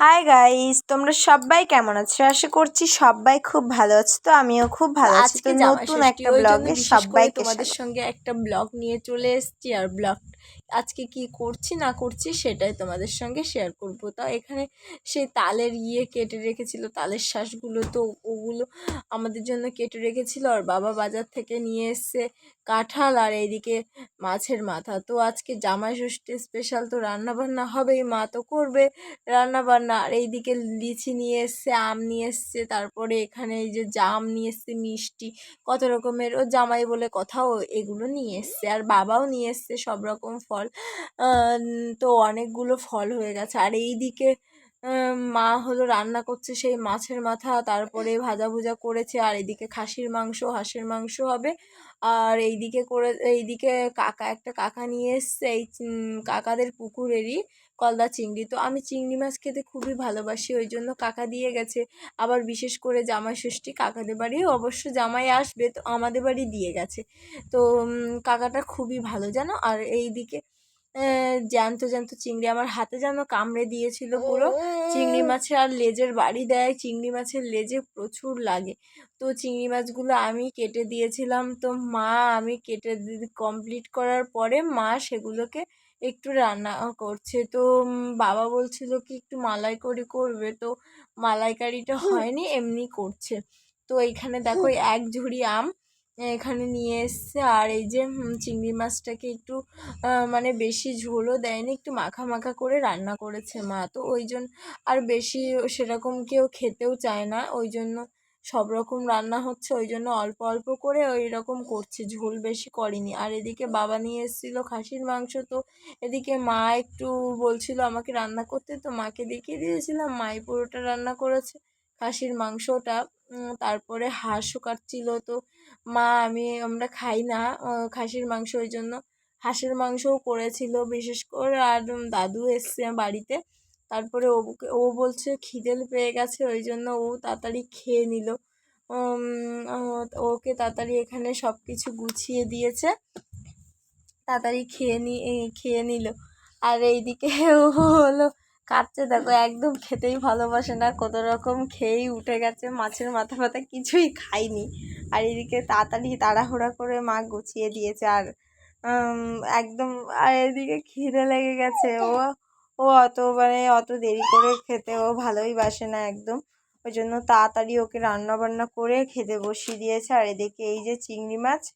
Hi guys, তোমরা সবাই কেমন আছো? আশা করছি সবাই খুব ভালো আছো। তো আমিও খুব ভালো আছি। তো আজকে জামাই নতুন ষষ্ঠী, একটা ওই জন্য ব্লগে বিশেষ করে সবাইকে তোমাদের স্বাগত। সঙ্গে একটা ব্লগ নিয়ে চলে এসেছি। আর ব্লগ আজকে কি করছি না করছি সেটাই তোমাদের সঙ্গে শেয়ার করব। তো এখানে সেই তালের কেটে রেখেছিল, তালের শ্বাসগুলো, তো ওগুলো আমাদের জন্য কেটে রেখেছিল। আর বাবা বাজার থেকে নিয়ে এসছে কাঁঠাল, আর এইদিকে মাছের মাথা। তো আজকে জামাই ষষ্ঠী স্পেশাল, তো রান্না বান্না হবেই, মা তো করবে রান্না বান্না। আর এইদিকে লিচি নিয়ে এসছে, আম নিয়ে এসছে, তারপরে এখানে এই যে জাম নিয়ে এসছে, মিষ্টি, কত রকমের, ও জামাই বলে কথাও, এগুলো নিয়ে এসছে। আর বাবাও নিয়ে এসছে সব রকম ফল। তো অনেকগুলো ফল হয়ে গেছে। আর এইদিকে মা হলো রান্না করছে সেই মাছের মাথা, তারপরে ভাজা ভুজা করেছে। আর এইদিকে খাসির মাংস, হাঁসের মাংস হবে। আর এইদিকে একটা কাকা নিয়ে এসছে এই কাকাদের পুকুরেরই গলদা চিংড়ি। তো আমি চিংড়ি মাছ খেতে খুবই ভালোবাসি, ওই জন্য কাকা দিয়ে গেছে। আবার বিশেষ করে জামাই ষষ্ঠী কাকাদের বাড়ি অবশ্য জামাই আসবে, তো আমাদের বাড়ি দিয়ে গেছে। তো কাকাটা খুবই ভালো জানো। আর এইদিকে জ্যান্ত জ্যান্ত চিংড়ি আমার হাতে যেন কামড়ে দিয়েছিল পুরো। চিংড়ি মাছের আর লেজের বাড়ি দেয়, চিংড়ি মাছের লেজে প্রচুর লাগে। তো চিংড়ি মাছগুলো আমি কেটে দিয়েছিলাম। তো আমি কেটে কমপ্লিট করার পরে মা সেগুলোকে একটু রান্না করছে। তো বাবা বলছিল কি একটু মালাইকারি করবে, তো মালাইকারিটা হয়নি, এমনি করছে। তো এইখানে দেখো এক ঝুড়ি আম এখানে নিয়ে এসছে। আর এই যে চিংড়ি মাছটাকে একটু মানে বেশি ঝোলও দেয়নি, একটু মাখা মাখা করে রান্না করেছে মা। তো ওই জন্য আর বেশি সেরকম কেউ খেতেও চায় না, ওই জন্য সব রকম রান্না হচ্ছে, ওই জন্য অল্প অল্প করে ওই রকম করছে, ঝোল বেশি করেনি। আর এদিকে বাবা নিয়ে এসেছিল খাসির মাংস। তো এদিকে মা একটু বলছিল আমাকে রান্না করতে, তো মাকে দেখিয়ে দিয়েছিলাম, মাই পুরোটা রান্না করেছে খাসির মাংসটা। তারপরে হাঁসও কাটছিল। তো আমরা খাই না খাসির মাংস, ওই জন্য হাঁসের মাংসও করেছিল বিশেষ করে। আর দাদু এসছে বাড়িতে, তারপরে ও বলছে খিদে পেয়ে গেছে, ওই জন্য ও তাড়াতাড়ি খেয়ে নিল। ওকে তাড়াতাড়ি এখানে সব কিছু গুছিয়ে দিয়েছে, তাড়াতাড়ি খেয়ে নিল। আর এইদিকে ও হলো কাটছে, দেখো একদম খেতেই ভালোবাসে না, কত রকম খেয়েই উঠে গেছে, মাছের মাথা ফাথা কিছুই খায়নি। আর এদিকে তাড়াতাড়ি তাড়াহুড়া করে মা গুছিয়ে দিয়েছে। আর একদম, আর এদিকে খিদে লেগে গেছে। ও ও অত দেরি করে খেতে ও ভালোই বাসে না একদম, ওই জন্য তাড়াতাড়ি ওকে রান্না বান্না করে খেতে বসিয়ে দিয়েছে। আর এদিকে এই যে চিংড়ি মাছের